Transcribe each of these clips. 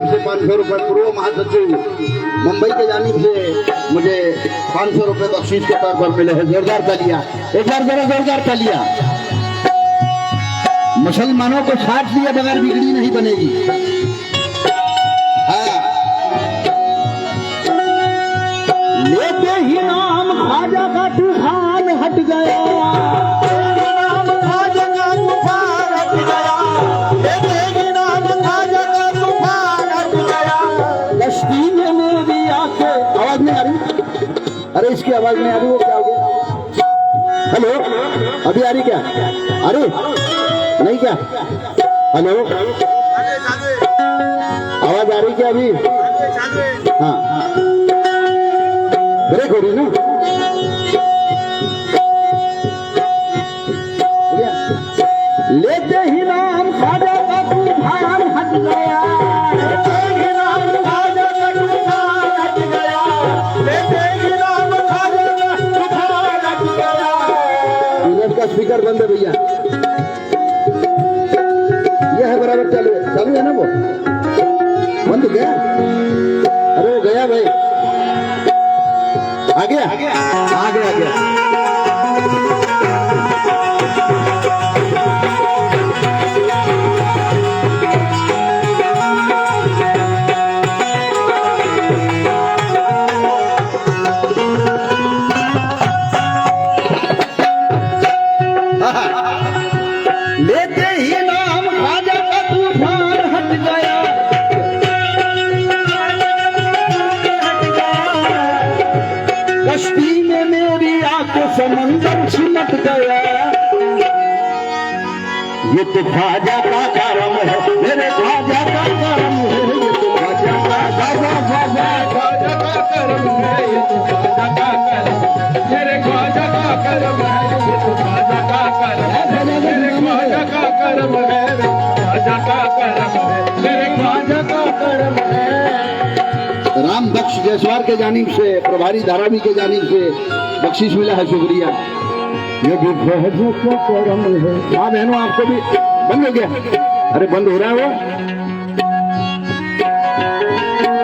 से 500 रुपए पूर्व महासचिव मुंबई के जानिब से मुझे 500 रुपए बख्शीश के तौर पर मिले हैं। जोरदार तालियां, एक बार जरा जोरदार तालियां। मुसलमानों को साथ दिए बगैर बिगड़ी नहीं बनेगी। हाँ, लेते ही नाम ख्वाजा का तूफान हट गया, नाम ख्वाजा का तूफान हट गया, लेते ही नाम ख्वाजा का तूफान हट गया। कश्ती में मेरी आंखें, आवाज नहीं आ रही? अरे इसकी आवाज नहीं आ रही, वो क्या हो गया? हेलो, अभी आ रही क्या? अरे नहीं क्या? हेलो, आवाज आ रही क्या अभी? हाँ, ब्रेक हो रही ना? लेते ही नाम ख्वाजा का तूफान हट गया, लेते ही नाम ख्वाजा का तूफान हट गया, लेते ही नाम ख्वाजा का तूफान हट गया। सूरज का स्पीकर बंद है भैया, ये है बराबर चालू है, चालू है ना? वो बंद हो गया? अरे वो गया भाई, आ गया, आ गया, आ गया। लेते ही नाम ख्वाजा का तूफान हट गया, कश्ती में मेरी आंखों समंदर सिमट गया। ये तो ख्वाजा का करम है, मेरे ख्वाजा का करम है, ये तो ख्वाजा का ख्वाजा का करम है, ये तो ख्वाजा का करम है, मेरे ख्वाजा का करम है, ये तो ख्वाजा का करम है, मेरे ख्वाजा का करम है, ख्वाजा का करम है, मेरे ख्वाजा का करम है। राम बख्श जयसवाल के जानिब से, प्रभारी धारावी के जानिब से बख्शीश मिला है, शुक्रिया। ये भी ख्वाजा का करम है। हाँ बहनों, आपको भी बंद हो गया? अरे बंद हो रहा है वो,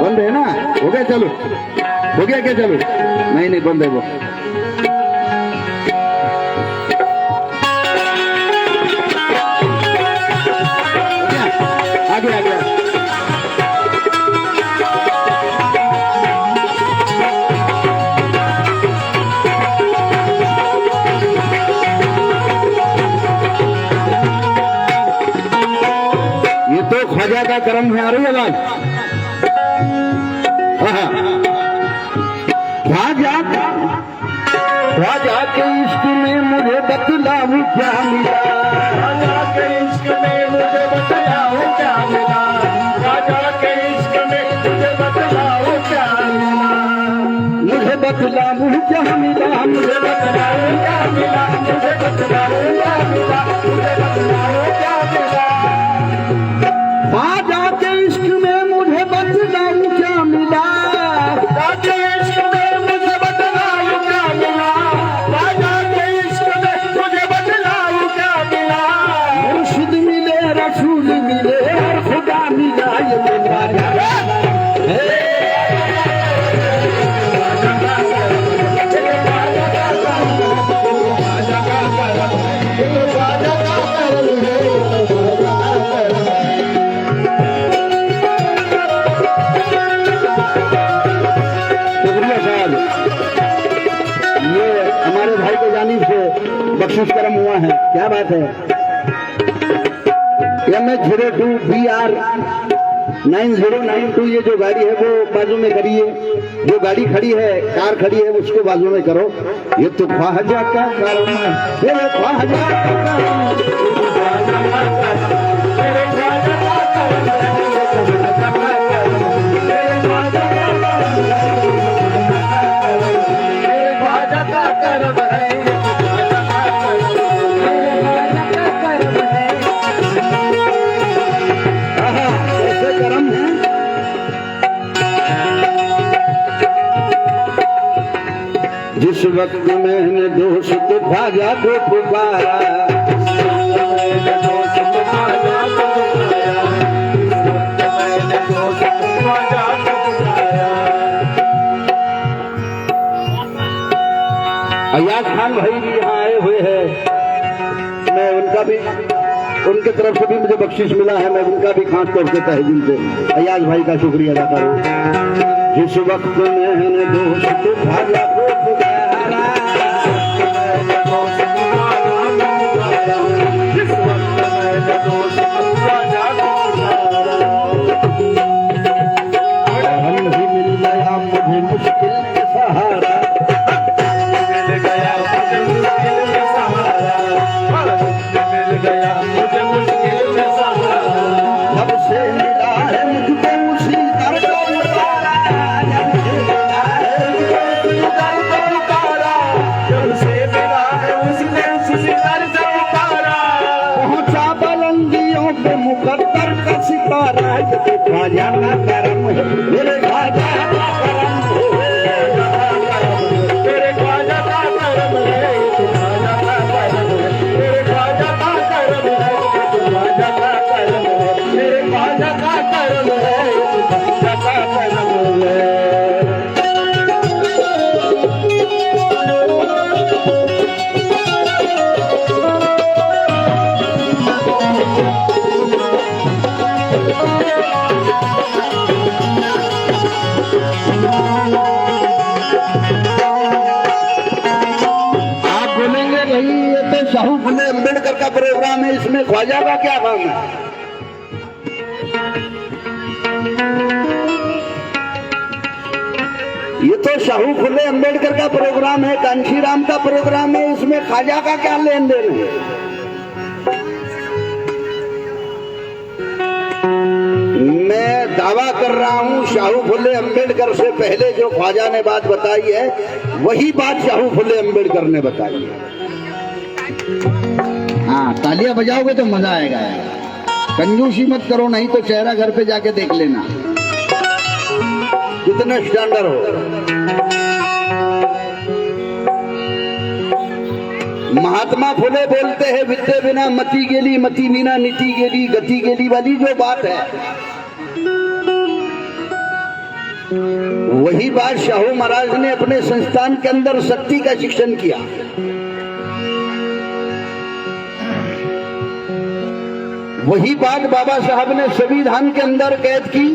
बंद है ना? हो गया? चलो, हो गया क्या? चलो, नहीं नहीं, बंद है वो। आ गया, आ गया। ये तो ख्वाजा का करम है। आ रही है बात? ख्वाजा के इश्क में मुझे बतलाऊं क्या मिला, ख्वाजा के इश्क में मुझे बतलाऊं क्या मिला, ख्वाजा के इश्क में मुझे बतलाऊं क्या मिला, मुझे बतलाऊं क्या मिला, मुझे बतलाऊं क्या मिला, मुझे बतलाऊं क्या मिला, मुझे बतलाऊं क्या मिला। ख्वाजा के इश्क में मुझे बतलाऊं क्या मिला, ख्वाजा के इश्क में मुझे बतलाऊं क्या मिला, ख्वाजा के इश्क में मुझे बतलाऊं क्या मिला। मुर्शिद मिले, रसूल मिले, और खुदा मिला, ये मेरा हमारे भाई के जानिब से बख्शीश करम हुआ है। क्या बात है? MH02BR9092, ये जो गाड़ी है वो बाजू में करिए, जो गाड़ी खड़ी है, कार खड़ी है, उसको बाजू में करो। ये तो ख्वाजा का करम है, ये ख्वाजा का करम जिस वक्त मैंने दोस्त ख्वाजा को पुकारा, मैंने दोस्त ख्वाजा को पुकारा, अयाज खान भाई भी यहाँ आए हुए हैं, मैं उनका भी, उनके तरफ से भी मुझे बख्शिश मिला है, मैं उनका भी खास तौर से तहे दिल से अयाज भाई का शुक्रिया अदा करूं। जिस वक्त मैंने दोस्त भाजा को पुकारा, जिस वक्त मैंने दोस्त भाजा को पुकारा, हम ही मिल गया मुझे मुश्किल में सहारा, मिल गया मुझे मुश्किल में सहारा, मिल गया मुझे मुश्किल में सहारा, जब से मिला है मुझको उसी दर को उतारा, जब से मिला है उसी दर को उतारा, जब से मिला है उसने उसी दर से उतारा, पहुंचा बुलंदियों पे मुकद्दर का सितारा, ये तो ख्वाजा का करम है, मेरे ख्वाजा का करम है, तेरे ख्वाजा का करम है, तू ख्वाजा का करम है, तेरे ख्वाजा का करम है, तू ख्वाजा का करम है, तेरे ख्वाजा का करम है, तू ख्वाजा का करम है। आप बोलेंगे भाई ये तो शाहू फुले अम्बेडकर का प्रोग्राम है, इसमें ख्वाजा का क्या काम है? ये तो शाहू फुले अम्बेडकर का प्रोग्राम है, कांशीराम का प्रोग्राम है, इसमें ख्वाजा का क्या लेन देन है? मैं दावा कर रहा हूं शाहू फुले अम्बेडकर से पहले जो ख्वाजा ने बात बताई है वही बात शाहू फुले अम्बेडकर ने बताई है। हाँ, तालियां बजाओगे तो मजा आएगा। कंजूसी मत करो, नहीं तो चेहरा घर पे जाके देख लेना कितने स्टैंडर्ड हो। महात्मा फुले बोलते हैं विद्या बिना मति गेली, मति बिना नीति गेली, गति गेली वाली जो बात है वही बात शाहू महाराज ने अपने संस्थान के अंदर शक्ति का शिक्षण किया। वही बात बाबा साहब ने संविधान के अंदर कैद की,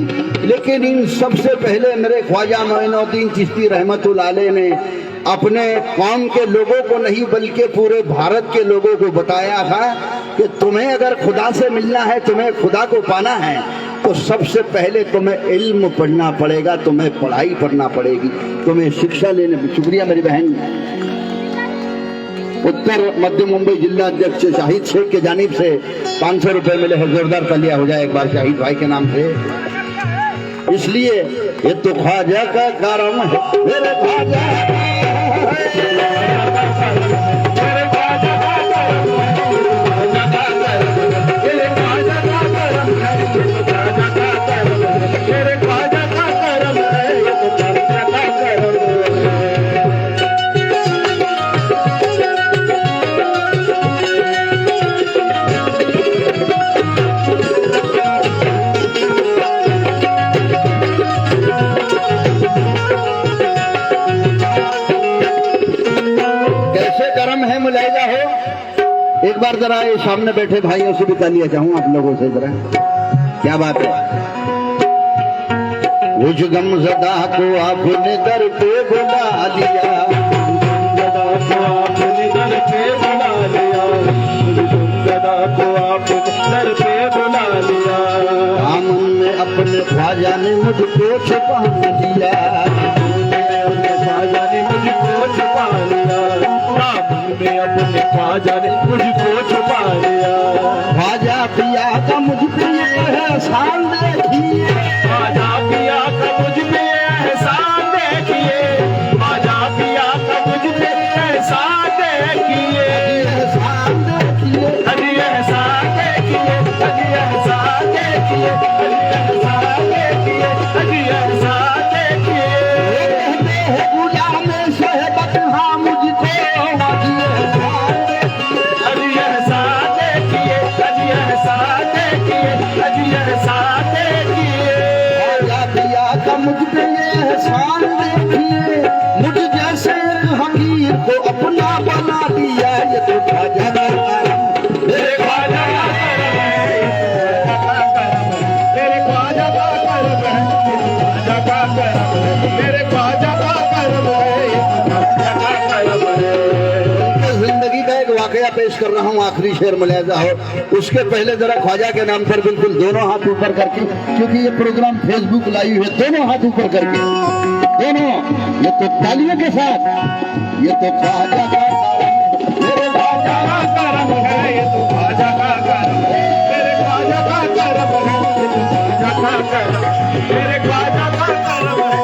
लेकिन इन सबसे पहले मेरे ख्वाजा मोइनुद्दीन चिश्ती रहमतुल्लाह अलैह ने अपने कौम के लोगों को नहीं बल्कि पूरे भारत के लोगों को बताया था कि तुम्हें अगर खुदा से मिलना है, तुम्हें खुदा को पाना है, तो सबसे पहले तुम्हें इल्म पढ़ना पड़ेगा, तुम्हें पढ़ाई करना पड़ेगी, तुम्हें शिक्षा लेने। शुक्रिया मेरी बहन उत्तर मध्य मुंबई जिला अध्यक्ष शाहिद शेख के जानिब से 500 रुपए मिले हैं। जोरदार तालियां हो जाए एक बार शाहिद भाई के नाम से। इसलिए ये तो ख्वाजा का करम है, मेरे ख्वाजा मुलायजा हो। एक बार जरा ये सामने बैठे भाइयों से भी तालियां चाहूं आप लोगों से, जरा क्या बात है। उस गमज़दा को आपने दर पे बुला लिया, आपने दर पे बुला लिया, गमज़दा को आपने दर पे बुला लिया, दामन में अपने ख्वाजा ने मुझको छुपा लिया, ख्वाजा ने मुझको छुपा लिया, में अपने ख्वाजा ने मुझको छुपा लिया। ख्वाजा पिया का मुझ पे एहसान देखिए, ख्वाजा पिया का मुझ पे एहसान देखिए, ख्वाजा पिया का मुझ पे एहसान देखिए, एहसान देखिए, अजी एहसान देखिए, अजी एहसान देखिए, अजी एहसान देखिए, अजी एहसान देखिए। गुलाम सोहबत हाँ मुझको मुझ पे एहसान देखिए, मुझ जैसे हकीर को अपने कर्म है, ख्वाजा का कर्म है, मेरे ख्वाजा का कर्म है, ख्वाजा का कर्म है। जिंदगी का एक वाकया पेश कर रहा हूँ, आखिरी शेर मुलाजा हो। उसके पहले जरा ख्वाजा के नाम पर बिल्कुल दोनों हाथ ऊपर करके, क्योंकि ये प्रोग्राम फेसबुक लाइव है, दोनों हाथ ऊपर करके, दोनों, ये तो तालियों के साथ, ये तो ख्वाजा का मेरे ख्वाजा का कर्म है, ये तो ख्वाजा का कर्म है, मेरे ख्वाजा का कर्म है, ये तो ख्वाजा का कर्म है, मेरे ख्वाजा का कर्म है,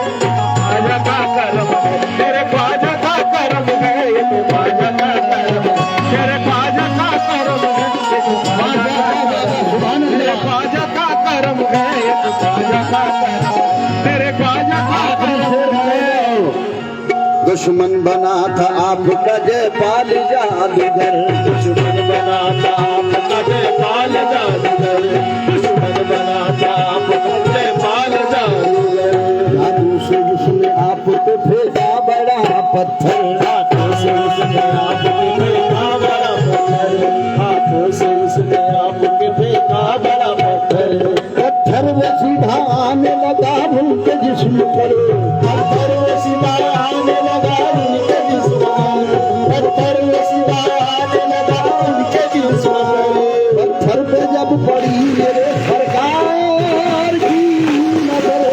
ख्वाजा का कर्म है, मेरे ख्वाजा का कर्म है, ये तो ख्वाजा का कर्म है, मेरे ख्वाजा का कर्म है, ये तो ख्वाजा का कर्म है, मेरे ख्वाजा का कर्म है, ये तो ख्वाजा का कर्म है, मेरे ख्वाजा का कर्म है। दुश्मन बना था आपका जयपाल जादूगर, दुश्मन बना था आपका जयपाल जादूगर, दुश्मन बना था आपका जयपाल जादूगर, जादू से उसने आपको फेंका बड़ा पत्थर, हाथों से उसने आपके फेंका बड़ा पत्थर, हाथों से उसने आपके फेंका बड़ा पत्थर, पत्थर वो सीधा आने लगा उनके जिस्म पर, पत्थर वो सीधा आने लगा उनके जिस्म पर, पत्थर वो सीधा आने लगा उनके जिस्म पर, पत्थर पे जब पड़ी मेरे सरकार की नजर,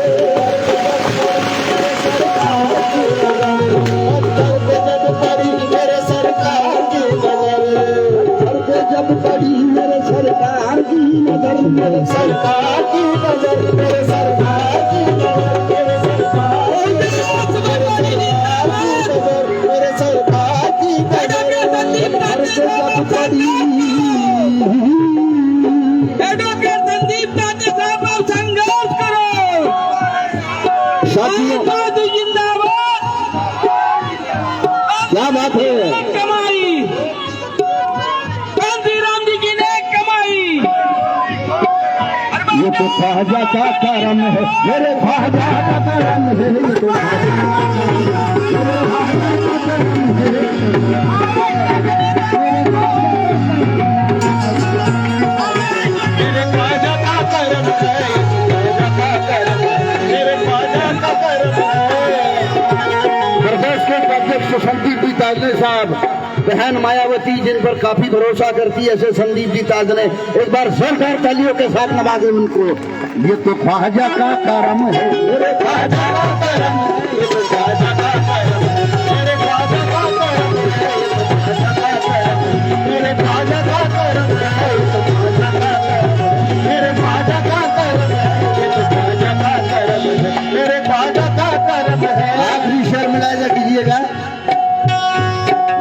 पत्थर पे जब पड़ी मेरे सरकार की नजर, पत्थर पे जब पड़ी मेरे सरकार की नजर, मेरे सरकार की नजर, मेरे सरकार की नजर, मेरे सरकार की नजर, मेरे सरकार की नजर, पत्थर पे जब पड़ी एडवोकेट संदीप ताते साहब आप संघर्ष करो। साथियों आजादी जिंदाबाद। क्या बात है, कमाई कांसी राम जी की नेक कमाई। ये तो ख्वाजा का करम है, मेरे ख्वाजा का करम है, ये तो मेरे ख्वाजा का कर्म है, ख्वाजा का कर्म है, मेरे ख्वाजा का कर्म है। प्रदेश के अध्यक्ष संदीप जी ताजने साहब, बहन मायावती जिन पर काफी भरोसा करती है, ऐसे संदीप जी ताज ने एक बार जोरदार तालियों के साथ नवाजे उनको। ये तो ख्वाजा का करम है, मेरे ख्वाजा का करम है, ये तो ख्वाजा का कर्म है, मेरे ख्वाजा का कर्म है, मेरे ख्वाजा का कर्म है, मेरे ख्वाजा का कर्म है, ये तो ख्वाजा का कर्म है, मेरे ख्वाजा का कर्म है। आखिरी शेर मिलाया कीजिएगा।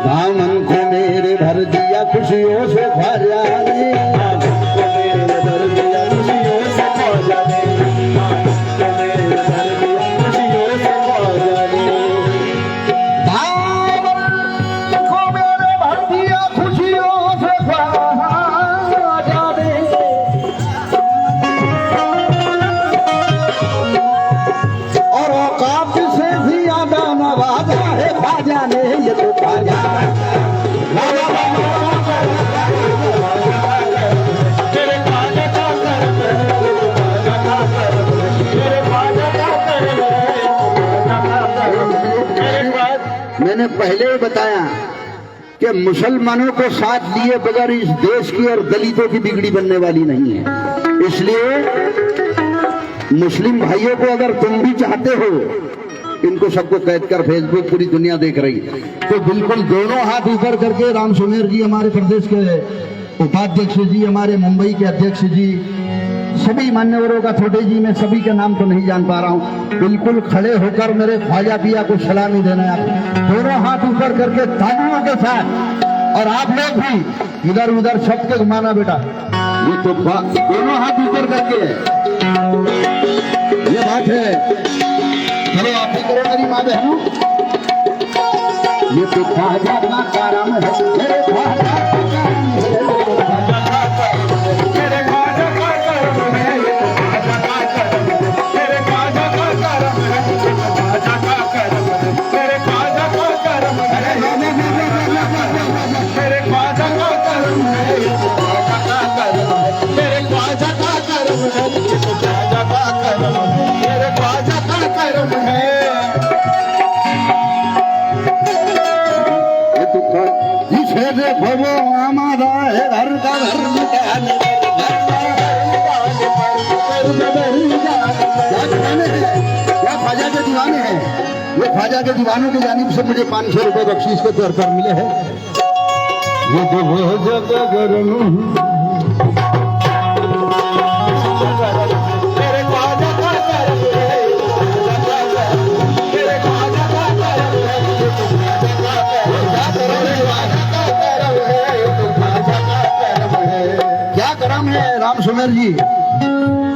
दामन को मेरे भर दिया खुशियों से ख्वाजा ने, आपको मेरे भर दिया खुशियों से ख्वाजा ने, आपको मेरे भर दिया खुशियों से ख्वाजा ने, दामन को मेरे भर दिया खुशियों से ख्वाजा ने, और औकात से ज्यादा नवाजा है ख्वाजा ने, ये तो ख्वाजा मेरे ख्वाजा का कर्म है, ख्वाजा का कर्म है, मेरे ख्वाजा का कर्म है, ख्वाजा का कर्म है, मेरे ख्वाजा। मैंने पहले ही बताया कि मुसलमानों को साथ लिए बगैर इस देश की और दलितों की बिगड़ी बनने वाली नहीं है। इसलिए मुस्लिम भाइयों को अगर तुम भी चाहते हो, इनको सबको कैद कर, फेसबुक पूरी दुनिया देख रही, तो बिल्कुल दोनों हाथ ऊपर करके राम सुमेर जी हमारे प्रदेश के उपाध्यक्ष जी, हमारे मुंबई के अध्यक्ष जी, सभी मान्यवरों का, छोटे जी, मैं सभी के नाम तो नहीं जान पा रहा हूँ, बिल्कुल खड़े होकर मेरे ख्वाजा पिया को सलामी देना है। दोनों हाथ ऊपर करके तालियों के साथ, और आप लोग भी इधर उधर छप के घुमाना बेटा, ये तो दोनों हाथ ऊपर करके, ये बात है। चलो आप भी करो मेरी माँ बहनों। ये तो ख्वाजा का करम है, मेरे ख्वाजा का करम है, मेरे ख्वाजा का कर्म है, ये तो ख्वाजा का कर्म है, मेरे ख्वाजा का कर्म है, ये तो ख्वाजा का कर्म है, मेरे ख्वाजा का कर्म है, मेरे ख्वाजा का कर्म है, ये तो ख्वाजा का कर्म है, मेरे ख्वाजा का कर्म है, ये तो ख्वाजा का कर्म है। ये ख्वाजा के दीवानों की जानिब से मुझे 500 रुपए बख्शीश के तौर पर मिले हैं। ये जो वो जगह गरम राम सुमेर जी,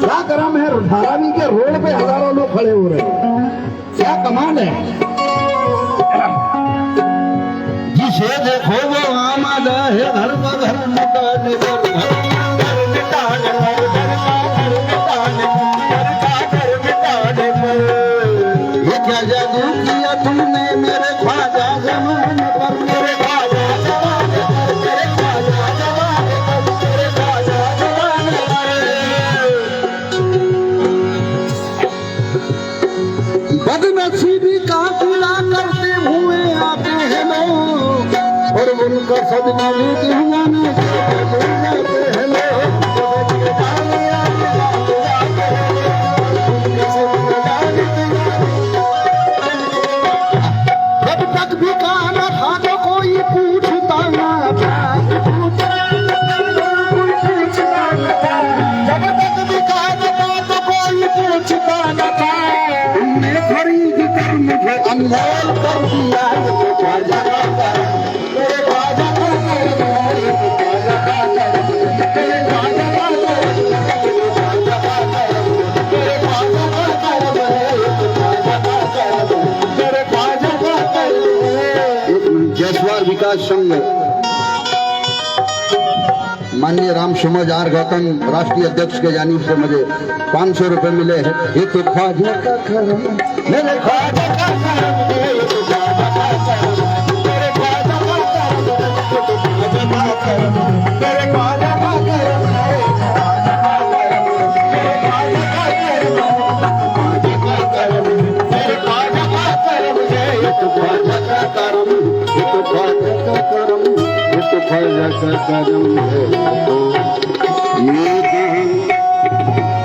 क्या करम है। धारावी के रोड पे हजारों लोग खड़े हो रहे हैं, क्या कमाल है। जिसे देखो वो आमादा है, घर पर घर मिटाने पर ये क्या जादू किया तुमने मेरे ख्वाजा ज़माने पर, मेरे ख्वाजा ज़माने पर, मेरे ख्वाजा ज़माने पर, मेरे ख्वाजा ज़माने पर। बदनसीबी का पीड़ा करते हुए आते हैं लोग, और उनका सदमा लेते हुए जाते हैं लोग। जब तक भी गाना था तो कोई पूछता ना था, जब तक भी गाना था तो कोई पूछता ना था। तुमने खरीद कर मुझे अनमोल कर दिया, ख्वाजा का करम, मेरे ख्वाजा का करम, मेरे ख्वाजा का करम, मेरे ख्वाजा का करम, मेरे ख्वाजा का करम, मेरे ख्वाजा का करम है, मेरे ख्वाजा का करम। जयसवाल विकास संघ माननीय राम सुमज आर गौतम राष्ट्रीय अध्यक्ष के जानिब से मुझे 500 रुपए मिले हैं। ये तो ख्वाजा का करम, मेरे ख्वाजा का करम, ये तो ख्वाजा का करम, मेरे ख्वाजा का करम, ये तो ख्वाजा का करम, मेरे ख्वाजा का करम, मेरे ख्वाजा का करम, मेरे ख्वाजा का करम, ये तो ख्वाजा का करम, ये तो ख्वाजा का करम, ये तो ख्वाजा का करम है। ये